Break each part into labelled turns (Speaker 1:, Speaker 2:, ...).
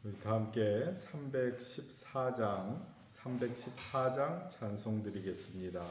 Speaker 1: 우리 다 함께 314장 찬송 드리겠습니다.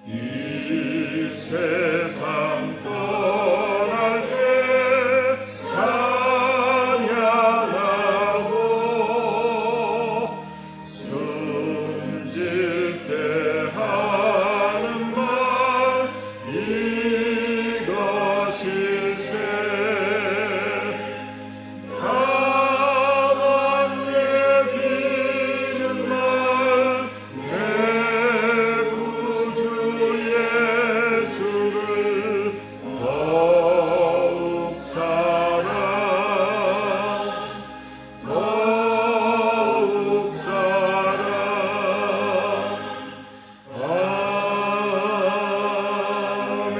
Speaker 1: 이 세상 떠날 때 찬양하고 숨질 때 하는 말 이것일세. 가만 내비는 말 내 구주 예수를 더욱 사랑 더욱 사랑. 아멘.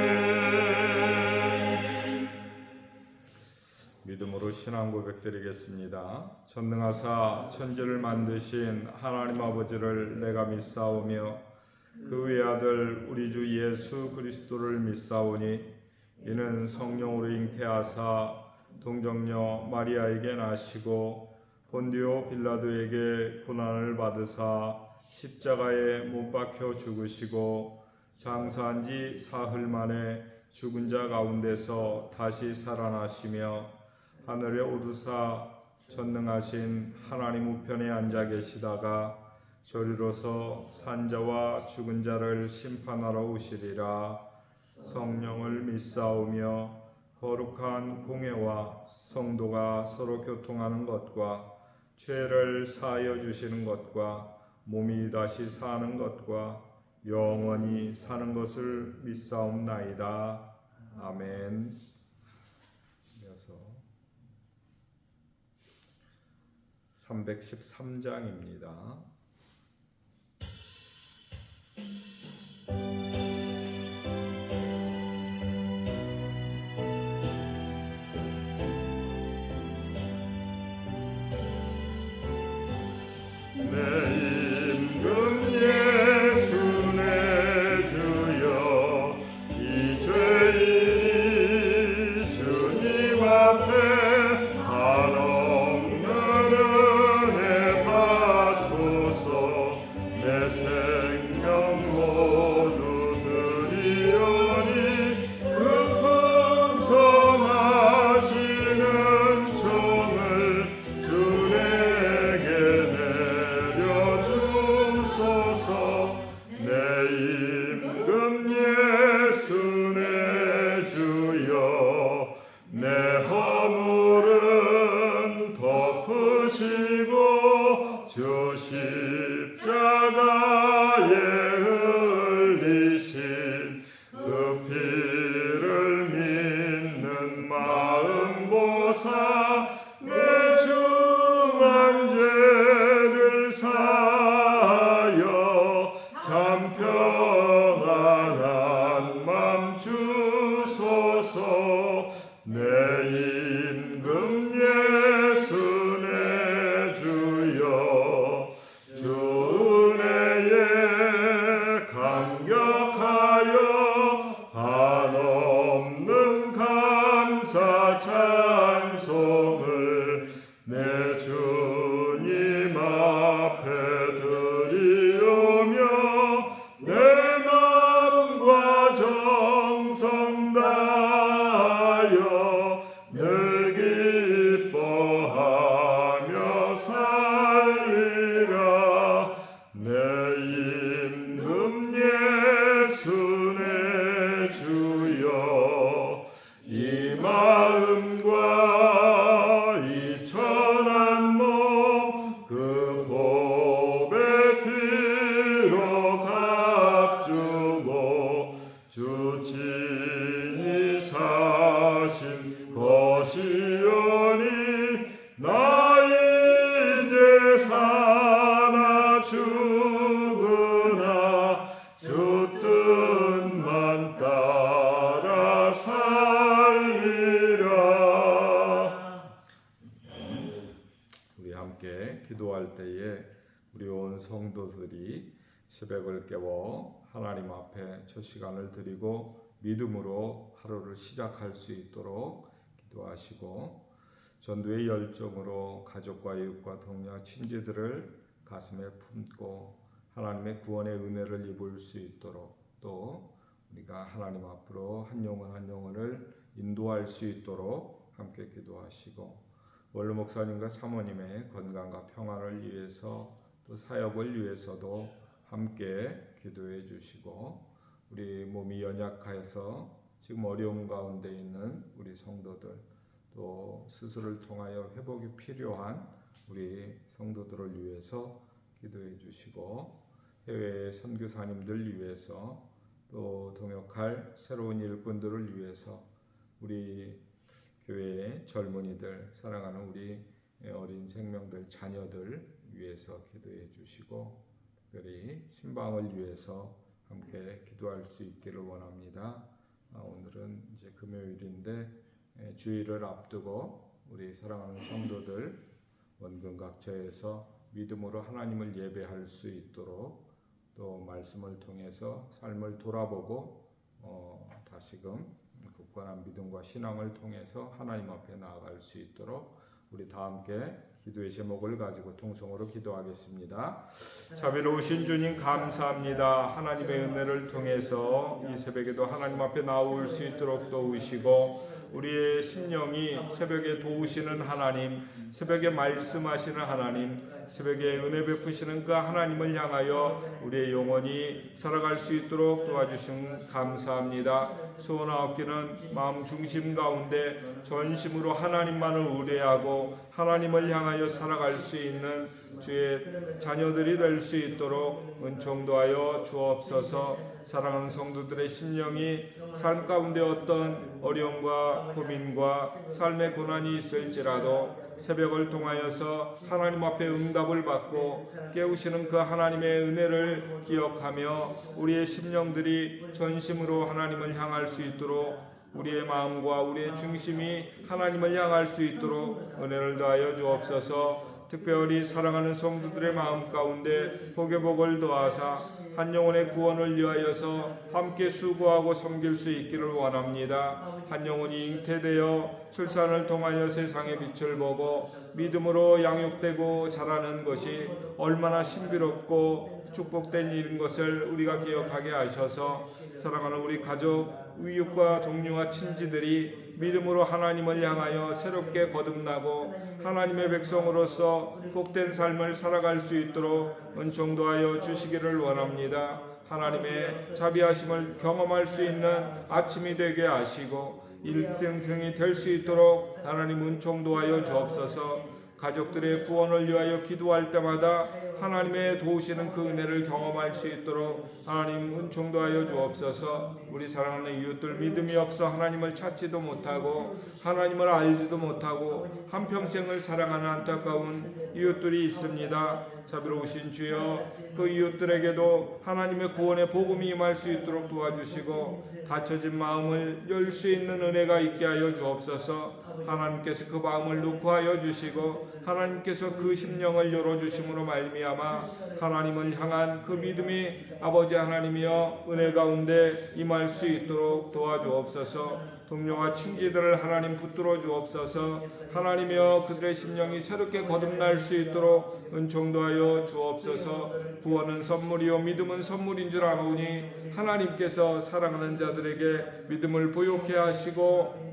Speaker 1: 믿음으로 신앙 고백드리겠습니다. 전능하사 천지를 만드신 하나님 아버지를 내가 믿사오며 그 외아들 우리 주 예수 그리스도를 믿사오니 이는 성령으로 잉태하사 동정녀 마리아에게 나시고 본디오 빌라도에게 고난을 받으사 십자가에 못 박혀 죽으시고 장사한 지 사흘 만에 죽은 자 가운데서 다시 살아나시며 하늘에 오르사 전능하신 하나님 우편에 앉아 계시다가 저리로서 산자와 죽은 자를 심판하러 오시리라. 성령을 믿사오며 거룩한 공회와 성도가 서로 교통하는 것과 죄를 사하여 주시는 것과 몸이 다시 사는 것과 영원히 사는 것을 믿사옵나이다. 아멘. 이어서 313장입니다. 주 십자가 흘리신 그 피를 믿는 마음 보사 내 중한 죄를 사하여 참 평안한 맘 주소서. 내 임금 예수 내 주여 주 은혜에 감격하여 한없는 감사 찬송을 내 주님 앞에 드리오며 내 마음과 정성 다하여 늘 기뻐하며 살리라. 내 임금 예수 내 주여 이 마음과 이 천한 몸 그 보배 피로 값주고 주 친히 사신 것이오니 나 이제 사나 죽으나 주 뜻만 따라 살리라. 우리 함께 기도할 때에 우리 온 성도들이 새벽을 깨워 하나님 앞에 첫 시간을 드리고 믿음으로 하루를 시작할 수 있도록 기도하시고 전도의 열정으로 가족과 이웃과 동료 친지들을 가슴에 품고 하나님의 구원의 은혜를 입을 수 있도록 또 우리가 하나님 앞으로 한 영혼 한 영혼을 인도할 수 있도록 함께 기도하시고 원로 목사님과 사모님의 건강과 평안을 위해서 또 사역을 위해서도 함께 기도해 주시고 우리 몸이 연약해서 지금 어려움 가운데 있는 우리 성도들 또 스스로를 통하여 회복이 필요한 우리 성도들을 위해서 기도해 주시고 해외 선교사님들 위해서 또 동역할 새로운 일꾼들을 위해서 우리 교회의 젊은이들 사랑하는 우리 어린 생명들 자녀들 위해서 기도해 주시고 특별히 신방을 위해서 함께 기도할 수 있기를 원합니다. 오늘은 이제 금요일인데 주일을 앞두고 우리 사랑하는 성도들 원근 각처에서 믿음으로 하나님을 예배할 수 있도록 또 말씀을 통해서 삶을 돌아보고 다시금 굳건한 믿음과 신앙을 통해서 하나님 앞에 나아갈 수 있도록 우리 다 함께 기도의 제목을 가지고 통성으로 기도하겠습니다. 자비로우신 주님 감사합니다. 하나님의 은혜를 통해서 이 새벽에도 하나님 앞에 나올 수 있도록 도우시고 우리의 심령이 새벽에 도우시는 하나님, 새벽에 말씀하시는 하나님, 새벽에 은혜 베푸시는 그 하나님을 향하여 우리의 영혼이 살아갈 수 있도록 도와주신 감사합니다. 소원하옵기는 마음 중심 가운데 전심으로 하나님만을 의뢰하고 하나님을 향하여 살아갈 수 있는 주의 자녀들이 될 수 있도록 은총도하여 주옵소서. 사랑하는 성도들의 심령이 삶 가운데 어떤 어려움과 고민과 삶의 고난이 있을지라도 새벽을 통하여서 하나님 앞에 응답을 받고 깨우시는 그 하나님의 은혜를 기억하며 우리의 심령들이 전심으로 하나님을 향할 수 있도록 우리의 마음과 우리의 중심이 하나님을 향할 수 있도록 은혜를 더하여 주옵소서. 특별히 사랑하는 성도들의 마음 가운데 복의 복을 더하사 한 영혼의 구원을 위하여서 함께 수고하고 섬길 수 있기를 원합니다. 한 영혼이 잉태되어 출산을 통하여 세상의 빛을 보고 믿음으로 양육되고 자라는 것이 얼마나 신비롭고 축복된 일인 것을 우리가 기억하게 하셔서 사랑하는 우리 가족, 이웃과 동료와 친지들이 믿음으로 하나님을 향하여 새롭게 거듭나고 하나님의 백성으로서 복된 삶을 살아갈 수 있도록 은총도하여 주시기를 원합니다. 하나님의 자비하심을 경험할 수 있는 아침이 되게 하시고 일생생이 될 수 있도록 하나님 은총도하여 주옵소서. 가족들의 구원을 위하여 기도할 때마다 하나님의 도우시는 그 은혜를 경험할 수 있도록 하나님 은총도 하여 주옵소서. 우리 사랑하는 이웃들 믿음이 없어 하나님을 찾지도 못하고 하나님을 알지도 못하고 한평생을 사랑하는 안타까운 이웃들이 있습니다. 자비로우신 주여, 그 이웃들에게도 하나님의 구원의 복음이 임할 수 있도록 도와주시고 닫혀진 마음을 열 수 있는 은혜가 있게 하여 주옵소서. 하나님께서 그 마음을 녹화하여 주시고 하나님께서 그 심령을 열어주심으로 말미암아 하나님을 향한 그 믿음이 아버지 하나님이여 은혜 가운데 임할 수 있도록 도와주옵소서. 동료와 친지들을 하나님 붙들어 주옵소서. 하나님이여 그들의 심령이 새롭게 거듭날 수 있도록 은총도 하여 주옵소서. 구원은 선물이요 믿음은 선물인 줄 아노니 하나님께서 사랑하는 자들에게 믿음을 부요케 하시고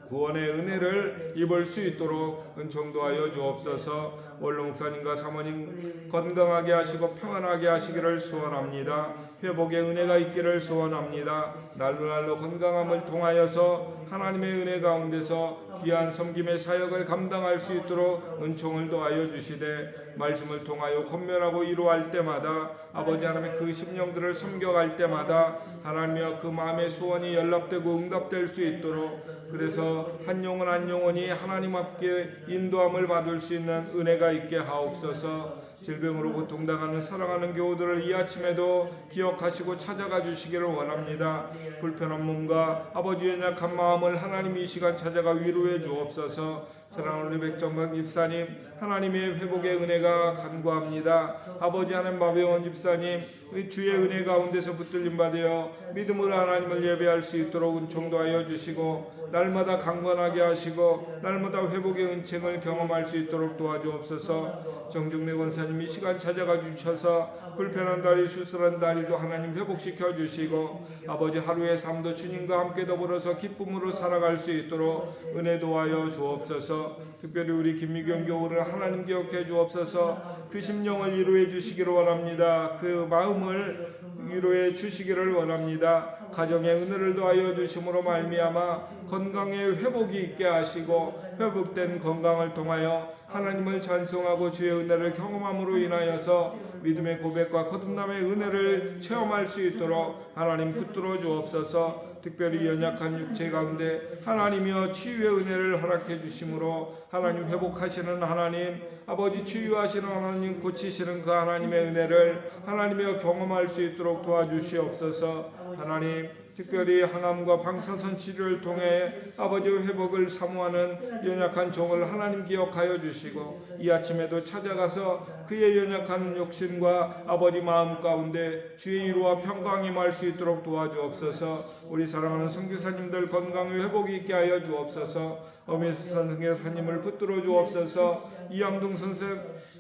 Speaker 1: 구원의 은혜를 입을 수 있도록 은총도 하여 주옵소서. 원로 목사님과 사모님 건강하게 하시고 평안하게 하시기를 소원합니다. 회복의 은혜가 있기를 소원합니다. 날로 건강함을 통하여서 하나님의 은혜 가운데서 귀한 섬김의 사역을 감당할 수 있도록 은총을 더하여 주시되 말씀을 통하여 권면하고 위로할 때마다 아버지 하나님의 그 심령들을 섬겨갈 때마다 하나님이여 그 마음의 소원이 연락되고 응답될 수 있도록 그래서 한 영혼 한 영혼이 하나님 앞에 인도함을 받을 수 있는 은혜가 있게 하옵소서. 질병으로 고통당하는 사랑하는 교우들을 이 아침에도 기억하시고 찾아가 주시기를 원합니다. 불편한 몸과 아버지의 약한 마음을 하나님 이 시간 찾아가 위로해 주옵소서. 사랑하는 우리 백정박 집사님 하나님의 회복의 은혜가 간구합니다. 아버지 하나님 마배원 집사님 주의 은혜 가운데서 붙들림 받으여 믿음으로 하나님을 예배할 수 있도록 은총도 하여 주시고 날마다 강건하게 하시고 날마다 회복의 은총을 경험할 수 있도록 도와주옵소서. 정중래 권사님 이 시간 찾아가 주셔서 불편한 다리 수술한 다리도 하나님 회복시켜 주시고 아버지 하루의 삶도 주님과 함께 더불어서 기쁨으로 살아갈 수 있도록 은혜 도하여 주옵소서. 특별히 우리 김미경 교우를 하나님 기억해 주옵소서. 그 심령을 위로해 주시기를 원합니다. 그 마음을 위로해 주시기를 원합니다. 가정의 은혜를 더하여 주심으로 말미암아 건강의 회복이 있게 하시고 회복된 건강을 통하여 하나님을 찬송하고 주의 은혜를 경험함으로 인하여서 믿음의 고백과 거듭남의 은혜를 체험할 수 있도록 하나님 붙들어 주옵소서. 특별히 연약한 육체 가운데 하나님이여 치유의 은혜를 허락해 주심으로 하나님 회복하시는 하나님 아버지 치유하시는 하나님 고치시는 그 하나님의 은혜를 하나님이여 경험할 수 있도록 도와주시옵소서. 하나님 특별히 항암과 방사선 치료를 통해 아버지의 회복을 사모하는 연약한 종을 하나님 기억하여 주시고 이 아침에도 찾아가서 그의 연약한 욕심과 아버지 마음 가운데 주의 위로와 평강이 임할 수 있도록 도와주옵소서. 우리 사랑하는 선교사님들 건강의 회복이 있게 하여 주옵소서. 어메스 선교사님을 붙들어 주옵소서. 이양동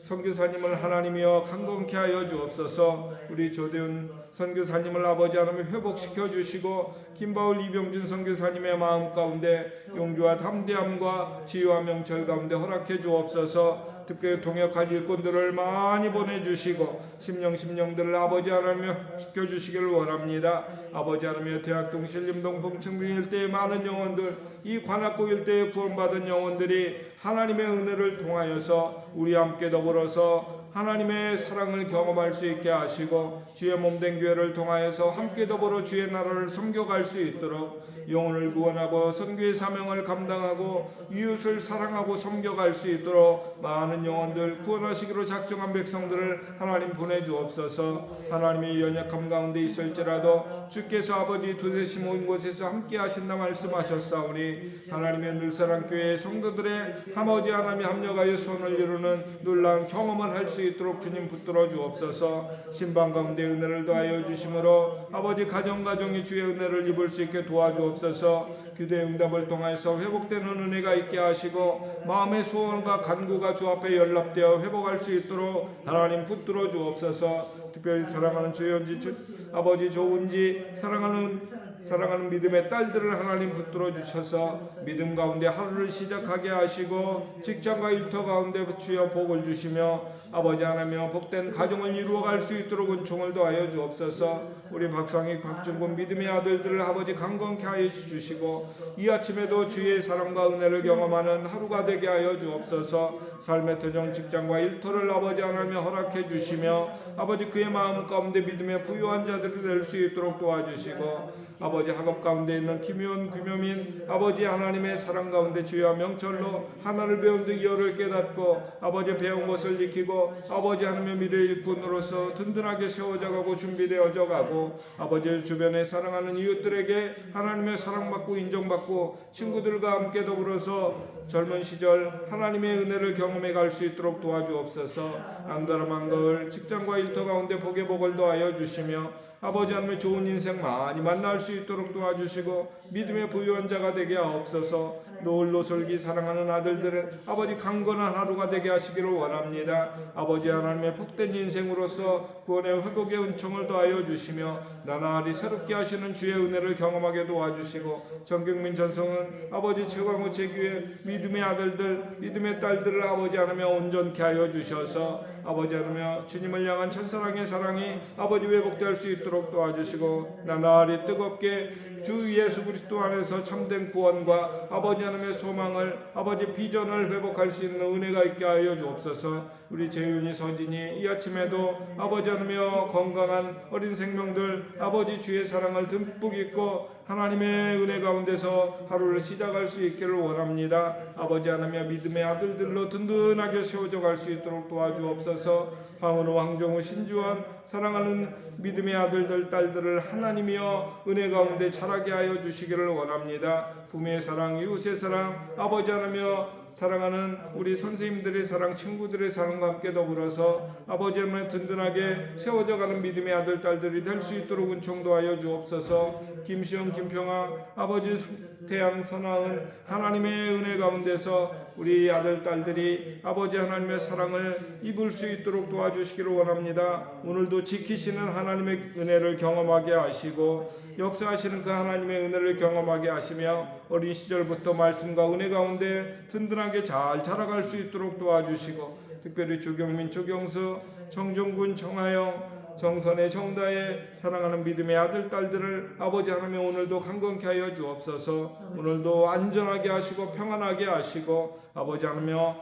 Speaker 1: 선교사님을 하나님이여 강건케 하여 주옵소서. 우리 조대훈 선교사님을 아버지 하나님 회복시켜 주시고 김바울 이병준 선교사님의 마음 가운데 용기와 담대함과 지혜와 명철 가운데 허락해 주옵소서. 특별히 동역할 일꾼들을 많이 보내주시고 심령들을 아버지 하나님여 지켜주시기를 원합니다. 아버지 하나님여 대학동 신림동 봉층빈 일대의 많은 영혼들 이 관악구 일대에 구원받은 영혼들이 하나님의 은혜를 통하여서 우리 함께 더불어서 하나님의 사랑을 경험할 수 있게 하시고 주의 몸된 교회를 통하여서 함께 더불어 주의 나라를 섬겨갈 수 있도록 영혼을 구원하고 선교의 사명을 감당하고 이웃을 사랑하고 섬겨갈 수 있도록 많은 영혼들 구원하시기로 작정한 백성들을 하나님 보내주옵소서. 하나님의 연약함 가운데 있을지라도 주께서 아버지 두세시 모인 곳에서 함께 하신다 말씀하셨사오니 하나님의 늘사랑교회 성도들의 아버지 하나님이 합력하여 손을 이루는 놀라운 경험을 할 수 있도록 주님 붙들어 주옵소서. 신방 가운데 은혜를 더하여 주심으로 아버지 가정이 주의 은혜를 입을 수 있게 도와주옵소서. 기도의 응답을 통하여서 회복되는 은혜가 있게 하시고 마음의 소원과 간구가 주 앞에 연락되어 회복할 수 있도록 하나님 붙들어 주옵소서. 특별히 사랑하는 조현지 아버지 조은지 사랑하는 사랑하는 믿음의 딸들을 하나님 붙들어 주셔서 믿음 가운데 하루를 시작하게 하시고 직장과 일터 가운데 주여 복을 주시며 아버지 하나며 복된 가정을 이루어갈 수 있도록 은총을 더하여 주옵소서. 우리 박상익 박준곤 믿음의 아들들을 아버지 강건케 하여 주시고 이 아침에도 주의 사랑과 은혜를 경험하는 하루가 되게 하여 주옵소서. 삶의 터전 직장과 일터를 아버지 하나며 허락해 주시며 아버지 그의 마음 가운데 믿음의 부유한 자들이 될 수 있도록 도와주시고 아버지 학업 가운데 있는 김효원 김효민 아버지 하나님의 사랑 가운데 주여 명철로 하나를 배운 듯 이어를 깨닫고 아버지 배운 것을 익히고 아버지 하나님의 미래 일꾼으로서 든든하게 세워져가고 준비되어져 가고 아버지 주변에 사랑하는 이웃들에게 하나님의 사랑받고 인정받고 친구들과 함께 더불어서 젊은 시절 하나님의 은혜를 경험해 갈 수 있도록 도와주옵소서. 안다람한 가을 직장과 일터 가운데 복의 복을 더하여 주시며 아버지 하나님의 좋은 인생 많이 만날 수 있도록 도와주시고 믿음의 부유한 자가 되게 하옵소서. 노을로 솔기 사랑하는 아들들은 아버지 강건한 하루가 되게 하시기를 원합니다. 아버지 하나님의 복된 인생으로서 구원의 회복의 은총을 더하여 주시며 나날이 새롭게 하시는 주의 은혜를 경험하게 도와주시고 정경민 전성은 아버지 최광호 재규의 믿음의 아들들 믿음의 딸들을 아버지 하나며 온전케 하여 주셔서 아버지 하나며 주님을 향한 천사랑의 사랑이 아버지 회복될 수 있도록 도와주시고 나날이 뜨겁게 주 예수 그리스도 안에서 참된 구원과 아버지 하나님의 소망을 아버지 비전을 회복할 수 있는 은혜가 있게 하여 주옵소서. 우리 재윤이 서진이 이 아침에도 아버지 하나며 건강한 어린 생명들 아버지 주의 사랑을 듬뿍 입고 하나님의 은혜 가운데서 하루를 시작할 수 있기를 원합니다. 아버지 하나며 믿음의 아들들로 든든하게 세워져 갈 수 있도록 도와주옵소서. 황은호 황정우 신주원 사랑하는 믿음의 아들들 딸들을 하나님이여 은혜 가운데 자라게 하여 주시기를 원합니다. 부모의 사랑 이웃의 사랑 아버지 하나며 사랑하는 우리 선생님들의 사랑 친구들의 사랑과 함께 더불어서 아버지 하나님 든든하게 세워져가는 믿음의 아들 딸들이 될 수 있도록 은총 도하여 주옵소서. 김시영 김평아 아버지 태양 선아은 하나님의 은혜 가운데서 우리 아들 딸들이 아버지 하나님의 사랑을 입을 수 있도록 도와주시기를 원합니다. 오늘도 지키시는 하나님의 은혜를 경험하게 하시고 역사하시는 그 하나님의 은혜를 경험하게 하시며 어린 시절부터 말씀과 은혜 가운데 든든하게 잘 자라갈 수 있도록 도와주시고 특별히 조경민 조경수 정종군 정하영 정선의 정다의 사랑하는 믿음의 아들 딸들을 아버지 하나님 오늘도 강건케 하여 주옵소서. 오늘도 안전하게 하시고 평안하게 하시고 아버지 하나며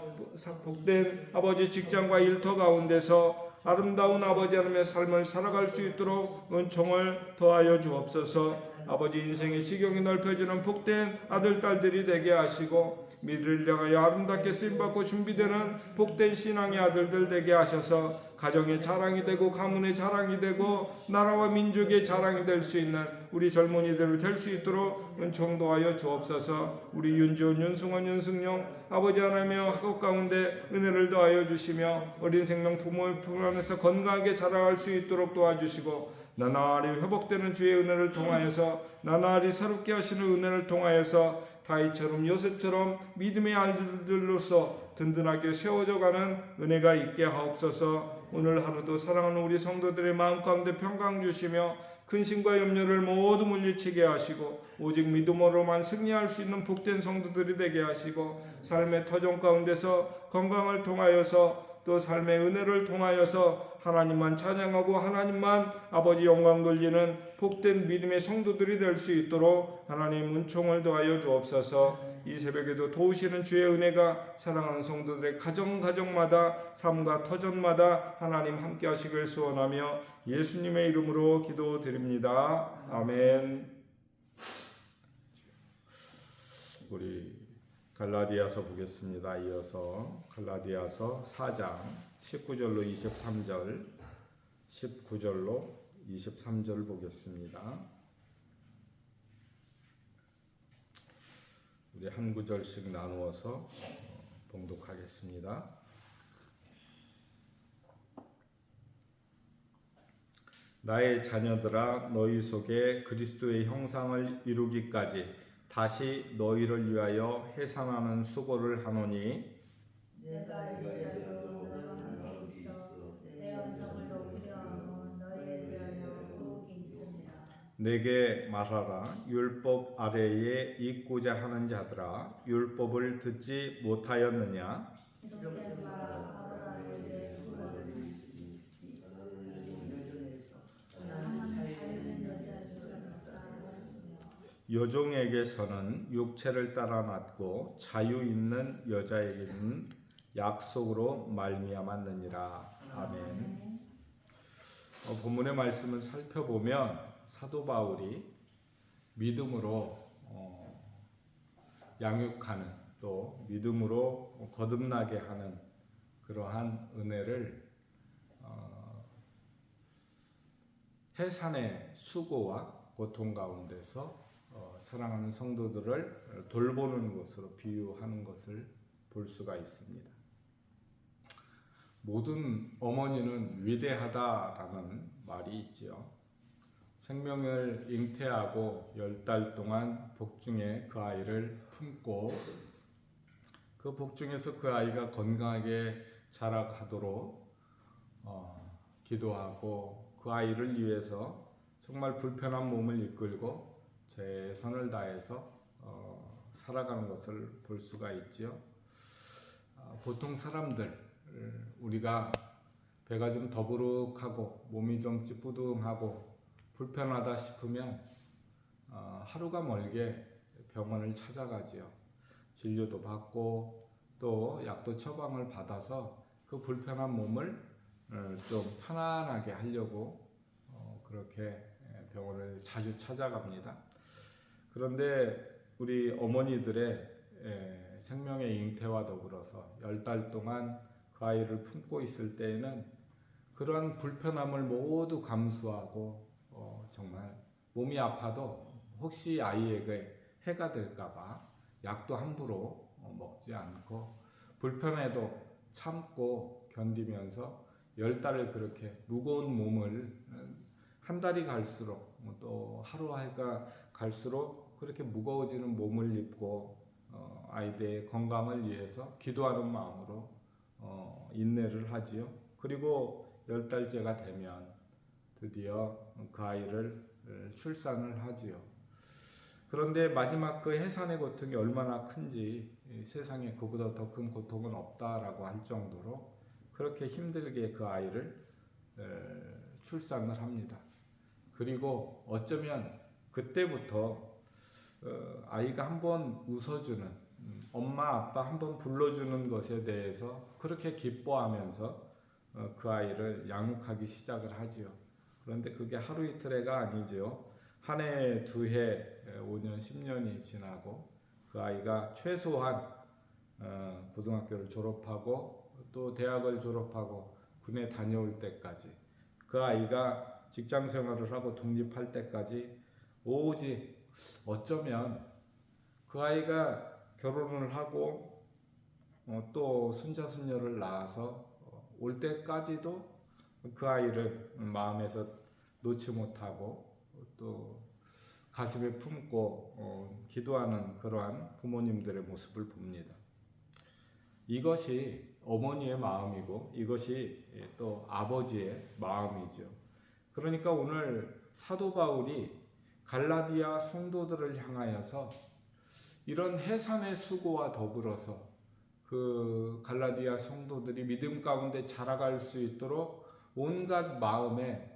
Speaker 1: 복된 아버지 직장과 일터 가운데서 아름다운 아버지 하나님의 삶을 살아갈 수 있도록 은총을 더하여 주옵소서. 아버지 인생의 시경이 넓혀지는 복된 아들 딸들이 되게 하시고 미래를 향하여 아름답게 쓰임받고 준비되는 복된 신앙의 아들들 되게 하셔서 가정의 자랑이 되고 가문의 자랑이 되고 나라와 민족의 자랑이 될 수 있는 우리 젊은이들 될 수 있도록 은총 도하여 주옵소서. 우리 윤지원 윤승원 윤승용 아버지 하나님의 학업 가운데 은혜를 더하여 주시며 어린 생명 부모의 품 안에서 건강하게 자라갈 수 있도록 도와주시고 나날이 회복되는 주의 은혜를 통하여서 나날이 새롭게 하시는 은혜를 통하여서 다윗처럼 요셉처럼 믿음의 아들들로서 든든하게 세워져가는 은혜가 있게 하옵소서. 오늘 하루도 사랑하는 우리 성도들의 마음 가운데 평강 주시며 근심과 염려를 모두 물리치게 하시고 오직 믿음으로만 승리할 수 있는 복된 성도들이 되게 하시고 삶의 터전 가운데서 건강을 통하여서 또 삶의 은혜를 통하여서 하나님만 찬양하고 하나님만 아버지 영광 돌리는 복된 믿음의 성도들이 될 수 있도록 하나님 은총을 더하여 주옵소서. 이 새벽에도 도우시는 주의 은혜가 사랑하는 성도들의 가정마다 삶과 터전마다 하나님 함께 하시길 소원하며 예수님의 이름으로 기도드립니다. 아멘. 우리 갈라디아서 보겠습니다. 이어서 갈라디아서 4장 19절로 23절 19절로 23절 보겠습니다. 우리 한 구절씩 나누어서 봉독하겠습니다. 나의 자녀들아 너희 속에 그리스도의 형상을 이루기까지 다시 너희를 위하여 해산하는 수고를 하노니
Speaker 2: 내가 이제라도 너희와 함께 있어 내 영성을 높이려 하고 너희에 대하여 의혹이 있습니다.
Speaker 1: 내게 말하라. 율법 아래에 있고자 하는 자들아, 율법을 듣지 못하였느냐?
Speaker 2: 기독된 바 아브라함에게 그것은 나는 자유는 여자에게서 했으며
Speaker 1: 여종에게서는 육체를 따라 낳고 자유 있는 여자에게는 약속으로 말미암았느니라. 아멘. 본문의 말씀을 살펴보면 사도 바울이 믿음으로 양육하는, 또 믿음으로 거듭나게 하는 그러한 은혜를 해산의 수고와 고통 가운데서 사랑하는 성도들을 돌보는 것으로 비유하는 것을 볼 수가 있습니다. 모든 어머니는 위대하다라는 말이 있지요. 생명을 잉태하고 10달 동안 복중에 그 아이를 품고 그 복중에서 그 아이가 건강하게 자라가도록 기도하고 그 아이를 위해서 정말 불편한 몸을 이끌고 최선을 다해서 살아가는 것을 볼 수가 있지요. 보통 사람들, 우리가 배가 좀 더부룩하고 몸이 좀 찌뿌둥하고 불편하다 싶으면 하루가 멀게 병원을 찾아가지요. 진료도 받고 또 약도 처방을 받아서 그 불편한 몸을 좀 편안하게 하려고 그렇게 병원을 자주 찾아갑니다. 그런데 우리 어머니들의 생명의 잉태와 더불어서 10달 동안 그 아이를 품고 있을 때에는 그런 불편함을 모두 감수하고 정말 몸이 아파도 혹시 아이에게 해가 될까봐 약도 함부로 먹지 않고 불편해도 참고 견디면서 10달을 그렇게 무거운 몸을 한 달이 갈수록 또 하루가 갈수록 그렇게 무거워지는 몸을 입고 아이들의 건강을 위해서 기도하는 마음으로 인내를 하지요. 그리고 10달째가 되면 드디어 그 아이를 출산을 하지요. 그런데 마지막 그 해산의 고통이 얼마나 큰지 세상에 그보다 더 큰 고통은 없다라고 할 정도로 그렇게 힘들게 그 아이를 출산을 합니다. 그리고 어쩌면 그때부터 아이가 한번 웃어주는, 엄마 아빠 한번 불러주는 것에 대해서 그렇게 기뻐하면서 그 아이를 양육하기 시작을 하지요. 그런데 그게 하루 이틀해가 아니죠. 한 해, 두 해, 5년, 10년이 지나고 그 아이가 최소한 고등학교를 졸업하고 또 대학을 졸업하고 군에 다녀올 때까지, 그 아이가 직장 생활을 하고 독립할 때까지 오직 어쩌면 그 아이가 결혼을 하고 또 손자 손녀를 낳아서 올 때까지도 그 아이를 마음에서 놓지 못하고 또 가슴에 품고 기도하는 그러한 부모님들의 모습을 봅니다. 이것이 어머니의 마음이고 이것이 또 아버지의 마음이죠. 그러니까 오늘 사도 바울이 갈라디아 성도들을 향하여서 이런 해산의 수고와 더불어서 그 갈라디아 성도들이 믿음 가운데 자라갈 수 있도록 온갖 마음의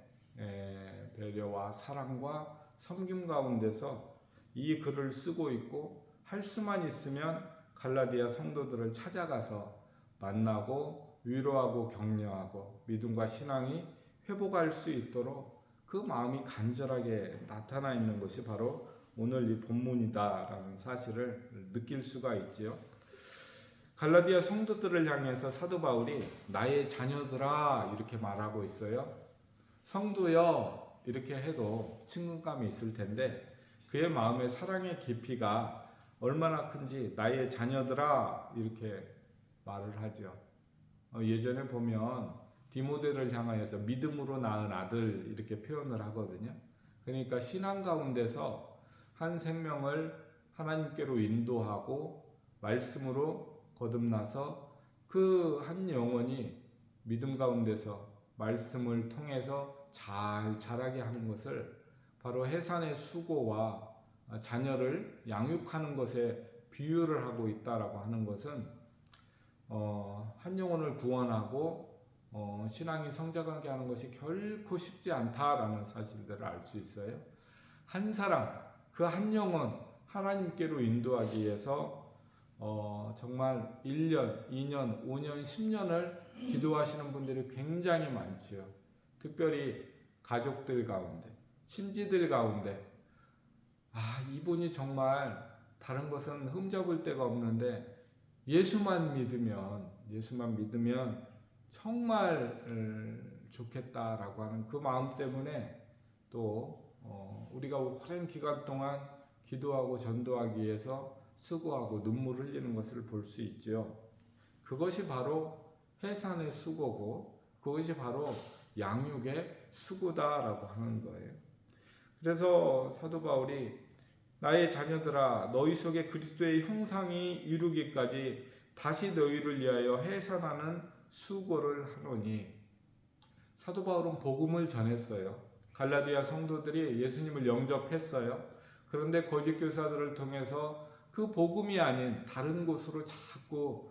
Speaker 1: 배려와 사랑과 섬김 가운데서 이 글을 쓰고 있고, 할 수만 있으면 갈라디아 성도들을 찾아가서 만나고 위로하고 격려하고 믿음과 신앙이 회복할 수 있도록 그 마음이 간절하게 나타나 있는 것이 바로 오늘 이 본문이다라는 사실을 느낄 수가 있지요. 갈라디아 성도들을 향해서 사도 바울이 나의 자녀들아 이렇게 말하고 있어요. 성도여 이렇게 해도 친근감이 있을 텐데 그의 마음의 사랑의 깊이가 얼마나 큰지 나의 자녀들아 이렇게 말을 하죠. 예전에 보면 디모데를 향하여서 믿음으로 낳은 아들 이렇게 표현을 하거든요. 그러니까 신앙 가운데서 한 생명을 하나님께로 인도하고 말씀으로 거듭나서 그 한 영혼이 믿음 가운데서 말씀을 통해서 잘 자라게 하는 것을 바로 해산의 수고와 자녀를 양육하는 것에 비유를 하고 있다라고 하는 것은 한 영혼을 구원하고 신앙이 성장하게 하는 것이 결코 쉽지 않다라는 사실들을 알 수 있어요. 한 사람, 그 한 영혼 하나님께로 인도하기 위해서 정말 1년, 2년, 5년, 10년을 기도하시는 분들이 굉장히 많지요. 특별히 가족들 가운데, 친지들 가운데 이분이 정말 다른 것은 흠잡을 데가 없는데 예수만 믿으면 정말 좋겠다라고 하는 그 마음 때문에 또 우리가 오랜 기간 동안 기도하고 전도하기 위해서 수고하고 눈물 흘리는 것을 볼 수 있죠. 그것이 바로 해산의 수고고 그것이 바로 양육의 수고다라고 하는 거예요. 그래서 사도 바울이 나의 자녀들아 너희 속에 그리스도의 형상이 이루기까지 다시 너희를 위하여 해산하는 수고를 하노니. 사도 바울은 복음을 전했어요. 갈라디아 성도들이 예수님을 영접했어요. 그런데 거짓 교사들을 통해서 그 복음이 아닌 다른 곳으로 자꾸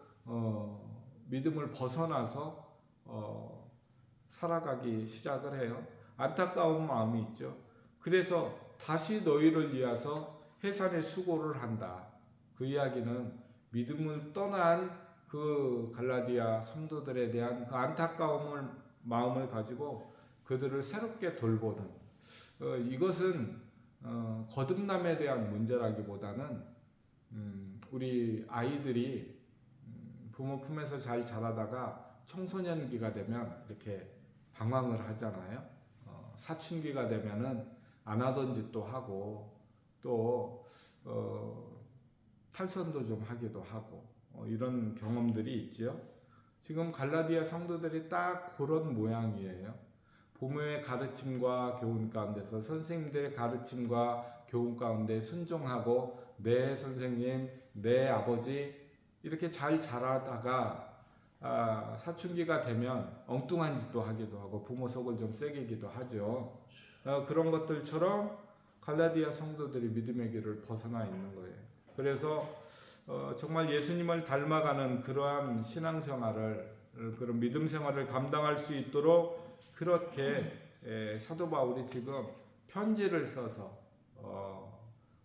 Speaker 1: 믿음을 벗어나서 살아가기 시작을 해요. 안타까운 마음이 있죠. 그래서 다시 너희를 위하여 해산의 수고를 한다. 그 이야기는 믿음을 떠난 그 갈라디아 성도들에 대한 그 안타까움을 마음을 가지고 그들을 새롭게 돌보는 이것은 거듭남에 대한 문제라기보다는 우리 아이들이 부모 품에서 잘 자라다가 청소년기가 되면 이렇게 방황을 하잖아요. 사춘기가 되면은 안 하던 짓도 하고 또 탈선도 좀 하기도 하고 이런 경험들이 있지요. 지금 갈라디아 성도들이 딱 그런 모양이에요. 부모의 가르침과 교훈 가운데서 선생님들의 가르침과 교훈 가운데 순종하고 내 선생님, 내 아버지 이렇게 잘 자라다가 사춘기가 되면 엉뚱한 짓도 하기도 하고 부모 속을 좀 새기기도 하죠. 그런 것들처럼 갈라디아 성도들이 믿음의 길을 벗어나 있는 거예요. 그래서 정말 예수님을 닮아가는 그러한 신앙생활을 그런 믿음 생활을 감당할 수 있도록 그렇게 사도 바울이 지금 편지를 써서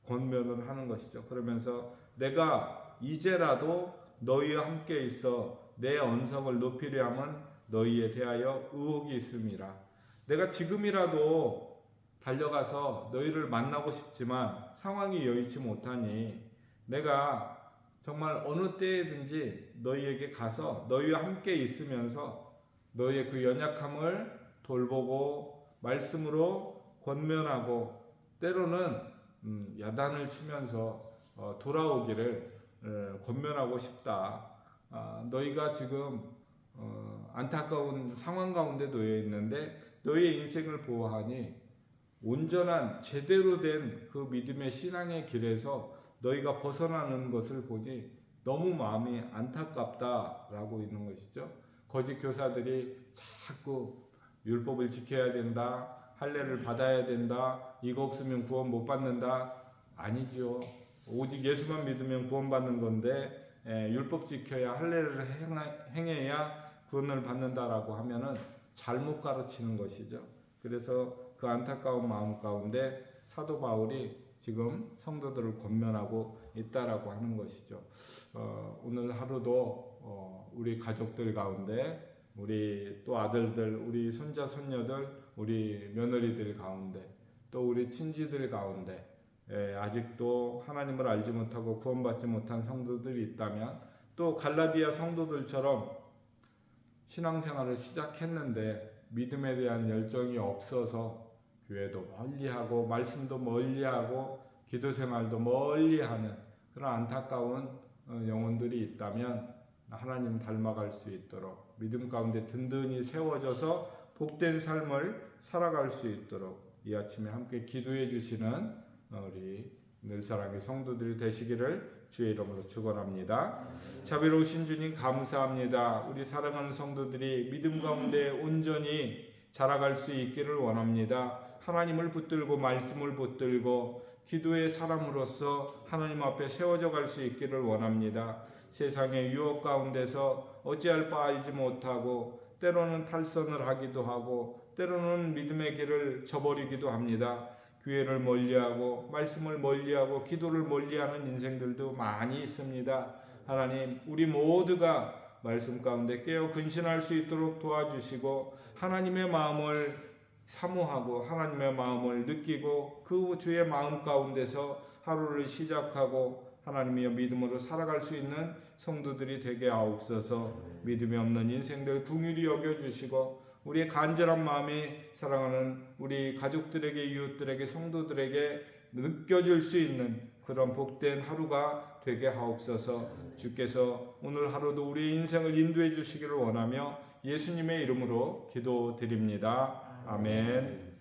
Speaker 1: 권면을 하는 것이죠. 그러면서 내가 이제라도 너희와 함께 있어 내 언성을 높이려 함은 너희에 대하여 의혹이 있음이라. 내가 지금이라도 달려가서 너희를 만나고 싶지만 상황이 여의치 못하니 내가 정말 어느 때든지 너희에게 가서 너희와 함께 있으면서 너희의 그 연약함을 돌보고 말씀으로 권면하고 때로는 야단을 치면서 돌아오기를 권면하고 싶다. 너희가 지금 안타까운 상황 가운데 놓여 있는데 너희의 인생을 보아하니 온전한 제대로 된 그 믿음의 신앙의 길에서 너희가 벗어나는 것을 보니 너무 마음이 안타깝다라고 있는 것이죠. 거짓 교사들이 자꾸 율법을 지켜야 된다, 할례를 받아야 된다, 이거 없으면 구원 못 받는다. 아니지요. 오직 예수만 믿으면 구원받는 건데 율법 지켜야 할례를 행해야 구원을 받는다라고 하면은 잘못 가르치는 것이죠. 그래서 그 안타까운 마음 가운데 사도 바울이 지금 성도들을 권면하고 있다라고 하는 것이죠. 오늘 하루도 우리 가족들 가운데 우리 또 아들들, 우리 손자 손녀들, 우리 며느리들 가운데 또 우리 친지들 가운데 아직도 하나님을 알지 못하고 구원받지 못한 성도들이 있다면 또 갈라디아 성도들처럼 신앙생활을 시작했는데 믿음에 대한 열정이 없어서 교회도 멀리하고 말씀도 멀리하고 기도생활도 멀리하는 그런 안타까운 영혼들이 있다면 하나님 닮아갈 수 있도록 믿음 가운데 든든히 세워져서 복된 삶을 살아갈 수 있도록 이 아침에 함께 기도해 주시는 우리 늘사랑의 성도들이 되시기를 주의 이름으로 축원합니다. 자비로우신 주님 감사합니다. 우리 사랑하는 성도들이 믿음 가운데 온전히 자라갈 수 있기를 원합니다. 하나님을 붙들고 말씀을 붙들고 기도의 사람으로서 하나님 앞에 세워져 갈 수 있기를 원합니다. 세상의 유혹 가운데서 어찌할 바 알지 못하고 때로는 탈선을 하기도 하고 때로는 믿음의 길을 저버리기도 합니다. 교회를 멀리하고 말씀을 멀리하고 기도를 멀리하는 인생들도 많이 있습니다. 하나님, 우리 모두가 말씀 가운데 깨어 근신할 수 있도록 도와주시고 하나님의 마음을 사모하고 하나님의 마음을 느끼고 그 주의 마음 가운데서 하루를 시작하고 하나님의 믿음으로 살아갈 수 있는 성도들이 되게 하옵소서. 믿음이 없는 인생들 긍휼히 여겨주시고 우리의 간절한 마음이 사랑하는 우리 가족들에게 이웃들에게 성도들에게 느껴질 수 있는 그런 복된 하루가 되게 하옵소서. 주께서 오늘 하루도 우리의 인생을 인도해 주시기를 원하며 예수님의 이름으로 기도드립니다. 아멘.